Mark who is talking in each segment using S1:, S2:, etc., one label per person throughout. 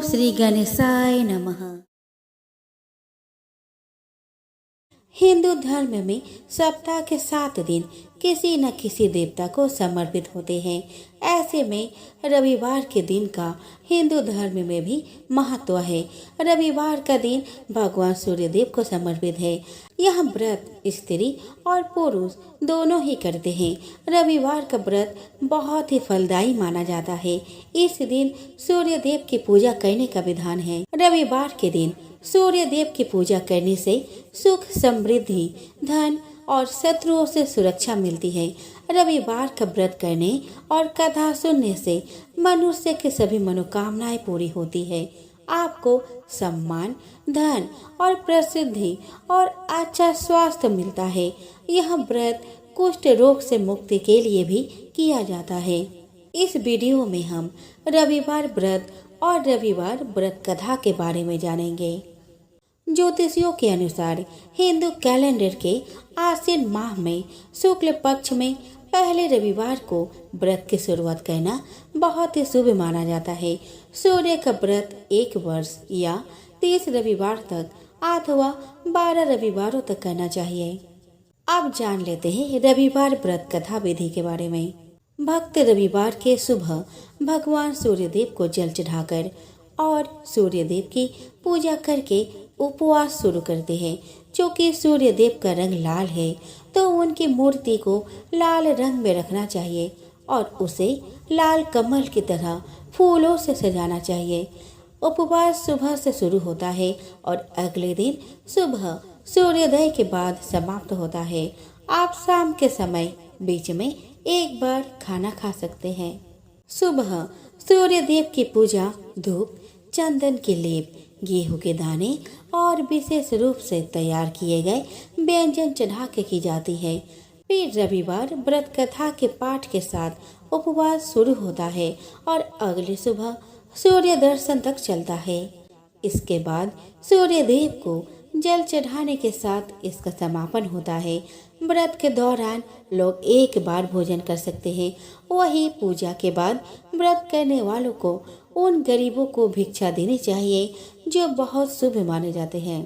S1: श्री गणेशाय नमः। हिंदू धर्म में सप्ताह के 7 दिन किसी न किसी देवता को समर्पित होते हैं। ऐसे में रविवार के दिन का हिंदू धर्म में भी महत्व है। रविवार का दिन भगवान सूर्यदेव को समर्पित है। यह व्रत स्त्री और पुरुष दोनों ही करते हैं। रविवार का व्रत बहुत ही फलदायी माना जाता है। इस दिन सूर्यदेव की पूजा करने का विधान है। रविवार के दिन सूर्य देव की पूजा करने से सुख, समृद्धि, धन और शत्रुओं से सुरक्षा मिलती है। रविवार का व्रत करने और कथा सुनने से मनुष्य की सभी मनोकामनाएं पूरी होती है। आपको सम्मान, धन और प्रसिद्धि और अच्छा स्वास्थ्य मिलता है। यह व्रत कुष्ठ रोग से मुक्ति के लिए भी किया जाता है। इस वीडियो में हम रविवार व्रत और रविवार व्रत कथा के बारे में जानेंगे। ज्योतिषियों के अनुसार हिंदू कैलेंडर के आश्विन माह में शुक्ल पक्ष में पहले रविवार को व्रत की शुरुआत करना बहुत ही शुभ माना जाता है। सूर्य का व्रत 1 वर्ष या 30 रविवार तक अथवा 12 रविवारों तक करना चाहिए। अब जान लेते हैं रविवार व्रत कथा विधि के बारे में। भक्त रविवार के सुबह भगवान सूर्यदेव को जल चढ़ाकर और सूर्यदेव की पूजा करके उपवास शुरू करते हैं। क्योंकि सूर्यदेव का रंग लाल है तो उनकी मूर्ति को लाल रंग में रखना चाहिए और उसे लाल कमल की तरह फूलों से सजाना चाहिए। उपवास सुबह से शुरू होता है और अगले दिन सुबह सूर्योदय के बाद समाप्त होता है। आप शाम के समय बीच में एक बार खाना खा सकते हैं। सुबह सूर्यदेव की पूजा धूप, चंदन के लेप, गेहूं के दाने और विशेष रूप से तैयार किए गए व्यंजन चढ़ा के की जाती है। फिर रविवार व्रत कथा के पाठ के साथ उपवास शुरू होता है और अगली सुबह सूर्य दर्शन तक चलता है। इसके बाद सूर्य देव को जल चढ़ाने के साथ इसका समापन होता है। व्रत के दौरान लोग एक बार भोजन कर सकते हैं। वही पूजा के बाद व्रत करने वालों को उन गरीबों को भिक्षा देनी चाहिए जो बहुत शुभ माने जाते हैं।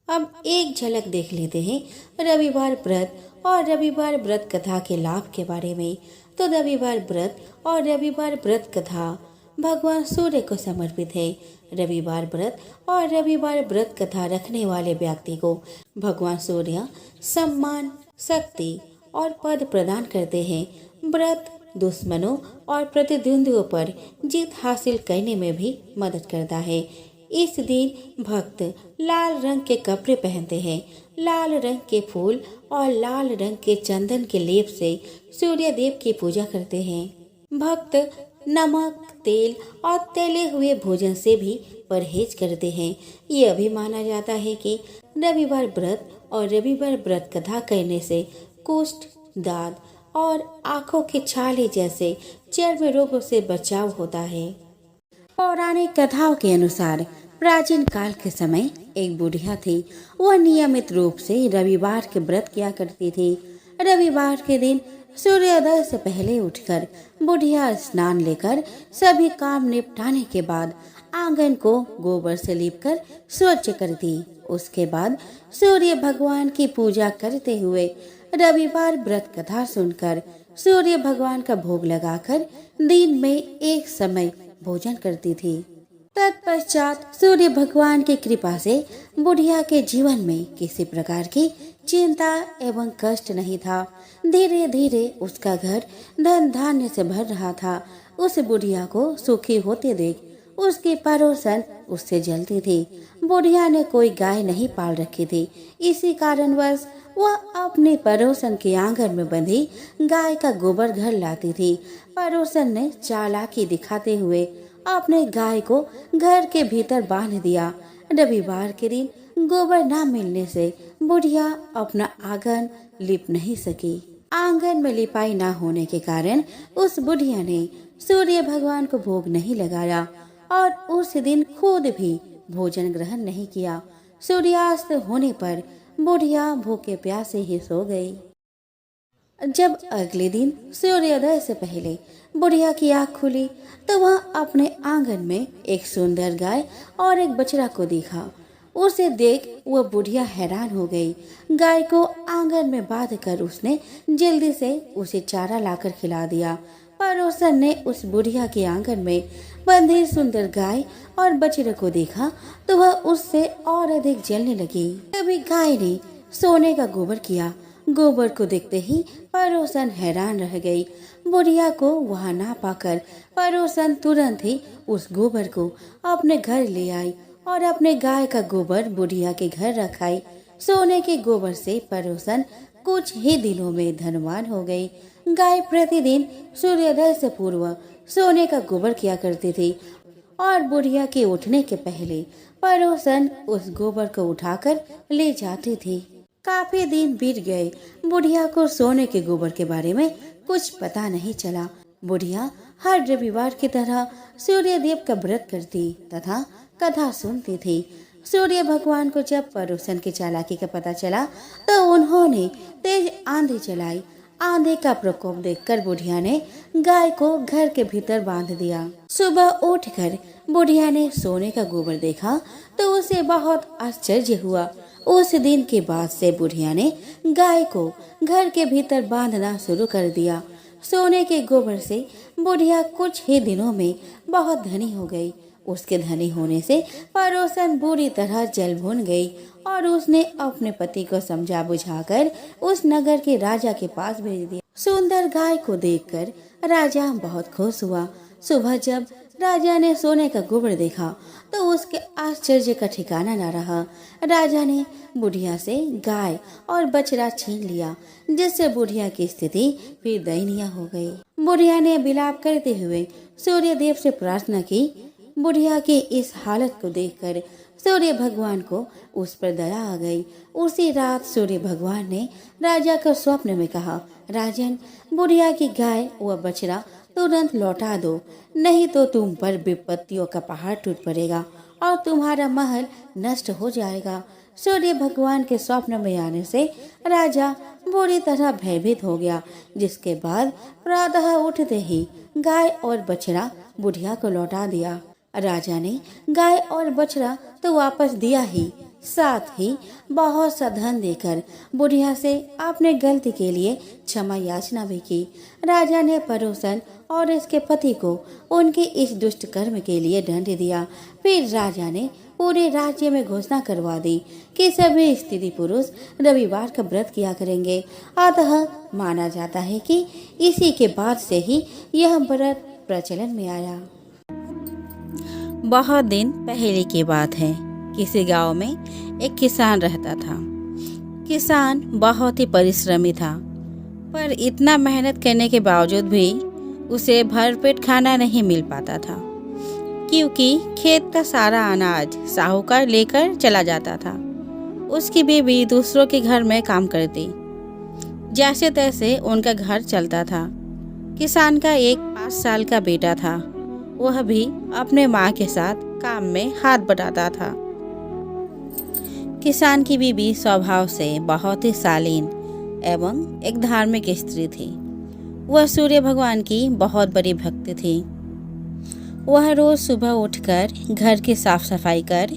S1: अब एक झलक देख लेते हैं रविवार व्रत और रविवार व्रत कथा के लाभ के बारे में। तो रविवार व्रत और रविवार व्रत कथा भगवान सूर्य को समर्पित है। रविवार व्रत और रविवार व्रत कथा रखने वाले व्यक्ति को भगवान सूर्य सम्मान, शक्ति और पद प्रदान करते हैं। व्रत दुश्मनों और प्रतिद्वंदियों पर जीत हासिल करने में भी मदद करता है। इस दिन भक्त लाल रंग के कपड़े पहनते हैं। लाल रंग के फूल और लाल रंग के चंदन के लेप से सूर्य देव की पूजा करते हैं। भक्त नमक, तेल और तले हुए भोजन से भी परहेज करते हैं। यह भी माना जाता है कि रविवार व्रत और रविवार व्रत कथा करने से कुष्ठ, दाद और आंखों की छाले जैसे चर्म रोगों से बचाव होता है। पौराणिक कथाओं के अनुसार प्राचीन काल के समय एक बुढ़िया थी। वह नियमित रूप से रविवार के व्रत किया करती थी। रविवार के दिन सूर्योदय से पहले उठकर बुढ़िया स्नान लेकर सभी काम निपटाने के बाद आंगन को गोबर से लीपकर स्वच्छ करती। उसके बाद सूर्य भगवान की पूजा करते हुए रविवार व्रत कथा सुनकर सूर्य भगवान का भोग लगाकर दिन में एक समय भोजन करती थी। तत्पश्चात सूर्य भगवान की कृपा से बुढ़िया के जीवन में किसी प्रकार की चिंता एवं कष्ट नहीं था। धीरे धीरे उसका घर धन धान्य से भर रहा था। उस बुढ़िया को सुखी होते देख उसकी पड़ोसन उससे जलती थी। बुढ़िया ने कोई गाय नहीं पाल रखी थी। इसी कारणवश वह अपने पड़ोसन के आंगन में बंधी गाय का गोबर घर लाती थी। पड़ोसन ने चालाकी दिखाते हुए अपने गाय को घर के भीतर बांध दिया। रविवार के दिन गोबर न मिलने से बुढ़िया अपना आंगन लिप नहीं सकी। आंगन में लिपाई न होने के कारण उस बुढ़िया ने सूर्य भगवान को भोग नहीं लगाया और उस दिन खुद भी भोजन ग्रहण नहीं किया। सूर्यास्त होने पर बुढ़िया भूखे प्यासे ही सो गई। जब अगले दिन सूर्योदय से पहले बुढ़िया की आँख खुली तो वह अपने आंगन में एक सुंदर गाय और एक बछड़ा को देखा। उसे देख वह बुढ़िया हैरान हो गई। गाय को आंगन में बांध कर उसने जल्दी से उसे चारा लाकर खिला दिया। पड़ोसन ने उस बुढ़िया के आंगन में बंधी सुंदर गाय और बछड़े को देखा तो वह उससे और अधिक जलने लगी। तभी गाय ने सोने का गोबर किया। गोबर को देखते ही पड़ोसन हैरान रह गई। बुढ़िया को वहां ना पाकर पड़ोसन तुरंत ही उस गोबर को अपने घर ले आई और अपने गाय का गोबर बुढ़िया के घर रखाई। सोने के गोबर से पड़ोसन कुछ ही दिनों में धनवान हो गई। गाय प्रतिदिन सूर्योदय से पूर्व सोने का गोबर किया करती थी और बुढ़िया के उठने के पहले पड़ोसन उस गोबर को उठाकर ले जाती थी। काफी दिन बीत गए। बुढ़िया को सोने के गोबर के बारे में कुछ पता नहीं चला। बुढ़िया हर रविवार की तरह सूर्य देव का व्रत करती तथा कथा सुनती थी। सूर्य भगवान को जब पड़ोसन की चालाकी का पता चला तो उन्होंने तेज आंधी चलाई। आंधी का प्रकोप देखकर बुढ़िया ने गाय को घर के भीतर बांध दिया। सुबह उठकर बुढ़िया ने सोने का गोबर देखा तो उसे बहुत आश्चर्य हुआ। उस दिन के बाद से बुढ़िया ने गाय को घर के भीतर बांधना शुरू कर दिया। सोने के गोबर से बुढ़िया कुछ ही दिनों में बहुत धनी हो गई। उसके धनी होने से पड़ोसन बुरी तरह जल भून गई और उसने अपने पति को समझा बुझाकर उस नगर के राजा के पास भेज दिया। सुंदर गाय को देखकर राजा बहुत खुश हुआ। सुबह जब राजा ने सोने का गोबर देखा तो उसके आश्चर्य का ठिकाना न रहा। राजा ने बुढ़िया से गाय और बछड़ा छीन लिया, जिससे बुढ़िया की स्थिति फिर दयनीय हो गई। बुढ़िया ने विलाप करते हुए सूर्य देव से प्रार्थना की। बुढ़िया की इस हालत को देखकर सूर्य भगवान को उस पर दया आ गई। उसी रात सूर्य भगवान ने राजा को स्वप्न में कहा, राजन, बुढ़िया की गाय व बछड़ा तुरंत लौटा दो, नहीं तो तुम पर विपत्तियों का पहाड़ टूट पड़ेगा और तुम्हारा महल नष्ट हो जाएगा। सूर्य भगवान के स्वप्न में आने से राजा बुरी तरह भयभीत हो गया, जिसके बाद प्रातः उठते ही गाय और बछड़ा बुढ़िया को लौटा दिया। राजा ने गाय और बछड़ा तो वापस दिया ही, साथ ही बहुत सा धन देकर बुढ़िया से अपने गलती के लिए क्षमा याचना भी की। राजा ने पड़ोसन और इसके पति को उनके इस दुष्ट कर्म के लिए दंड दिया। फिर राजा ने पूरे राज्य में घोषणा करवा दी कि सभी स्त्री पुरुष रविवार का व्रत किया करेंगे। अतः माना जाता है कि इसी के बाद से ही यह व्रत प्रचलन में आया। बहुत दिन पहले की बात है। किसी गांव में एक किसान रहता था। किसान बहुत ही परिश्रमी था, पर इतना मेहनत करने के बावजूद भी उसे भरपेट खाना नहीं मिल पाता था, क्योंकि खेत का सारा अनाज साहूकार लेकर चला जाता था। उसकी बीवी दूसरों के घर में काम करती, जैसे तैसे उनका घर चलता था। किसान का एक 5 साल का बेटा था, वह भी अपने माँ के साथ काम में हाथ बटाता था। किसान की बीवी स्वभाव से बहुत ही शालीन एवं एक धार्मिक स्त्री थी। वह सूर्य भगवान की बहुत बड़ी भक्त थी। वह रोज सुबह उठकर घर की साफ सफाई कर,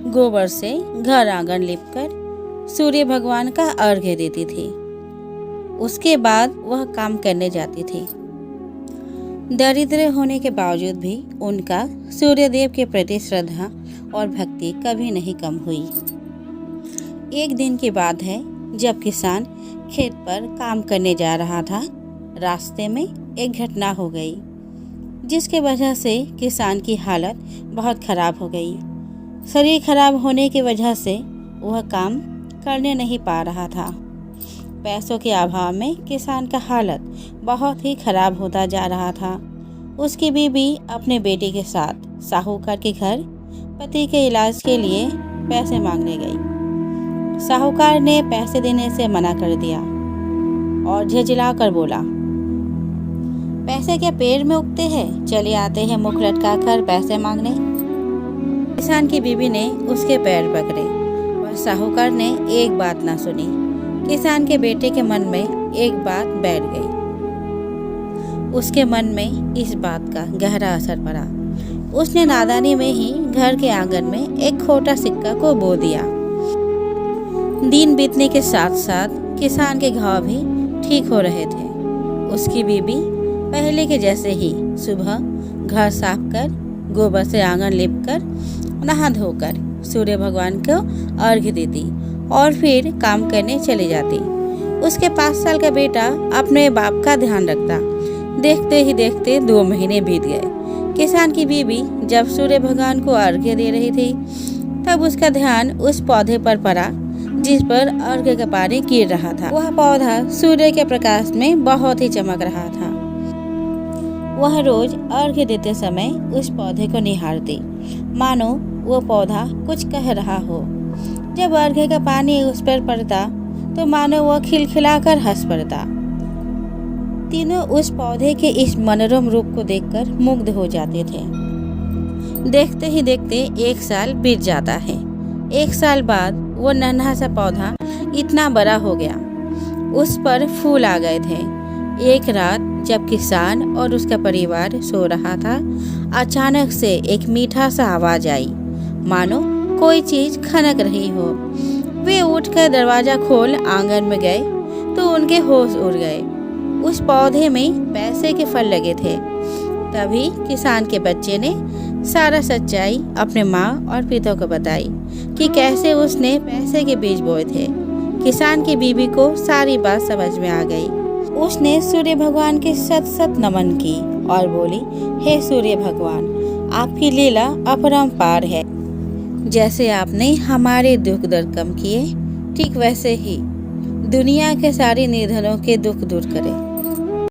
S1: गोबर से घर आंगन लिपकर सूर्य भगवान का अर्घ्य देती थी। उसके बाद वह काम करने जाती थी। दरिद्र होने के बावजूद भी उनका सूर्यदेव के प्रति श्रद्धा और भक्ति कभी नहीं कम हुई। एक दिन की बात है, जब किसान खेत पर काम करने जा रहा था, रास्ते में एक घटना हो गई, जिसके वजह से किसान की हालत बहुत खराब हो गई। शरीर खराब होने की वजह से वह काम करने नहीं पा रहा था। पैसों के अभाव में किसान का हालत बहुत ही खराब होता जा रहा था। उसकी बीवी अपने बेटे के साथ साहूकार के घर पति के इलाज के लिए पैसे मांगने गई। साहूकार ने पैसे देने से मना कर दिया और झिझलाकर बोला, पैसे क्या पेड़ में उगते हैं? चले आते हैं मुख लटका कर पैसे मांगने। किसान की बीवी ने उसके पैर पकड़े, पर साहूकार ने एक बात ना सुनी। किसान के बेटे के मन में एक बात बैठ गई। उसके मन में इस बात का गहरा असर पड़ा। उसने नादानी में ही घर के आंगन में एक खोटा सिक्का को बो दिया। दिन बीतने के साथ साथ किसान के घाव भी ठीक हो रहे थे। उसकी बीबी पहले के जैसे ही सुबह घर साफ कर, गोबर से आंगन लिपकर, नहा धोकर सूर्य भगवान को अर्घ्य देती और फिर काम करने चली जाती। उसके 5 साल का बेटा अपने बाप का ध्यान रखता। देखते ही देखते 2 महीने बीत गए। किसान की बीबी जब सूर्य भगवान को अर्घ्य दे रही थी, तब उसका ध्यान उस पौधे पर पड़ा जिस पर अर्घ्य का पानी गिर रहा था। वह पौधा सूर्य के प्रकाश में बहुत ही चमक रहा था। वह रोज अर्घ्य देते समय उस पौधे को निहारती, मानो वो पौधा कुछ कह रहा हो। जब अर्घ्य का पानी उस पर पड़ता तो मानो वह खिलखिलाकर हंस पड़ता। तीनों उस पौधे के इस मनोरम रूप को देखकर मुग्ध हो जाते थे। देखते ही देखते 1 साल बीत जाता है। 1 साल बाद वो नन्हा सा पौधा इतना बड़ा हो गया। उस पर फूल आ गए थे। एक रात जब किसान और उसका परिवार सो रहा था, अचानक से एक मीठा सा आवाज आई, मानो कोई चीज खनक रही हो। वे उठकर दरवाजा खोल आंगन में गए तो उनके होश उड़ गए। उस पौधे में पैसे के फल लगे थे। तभी किसान के बच्चे ने सारा सच्चाई अपने माँ और पिता को बताई कि कैसे उसने पैसे के बीज बोए थे। किसान की बीबी को सारी बात समझ में आ गई। उसने सूर्य भगवान के सत सत नमन की और बोली, हे सूर्य भगवान, आपकी लीला अपरंपार है। जैसे आपने हमारे दुख दर्द कम किए, ठीक वैसे ही दुनिया के सारे निर्धनों के दुख दूर करें।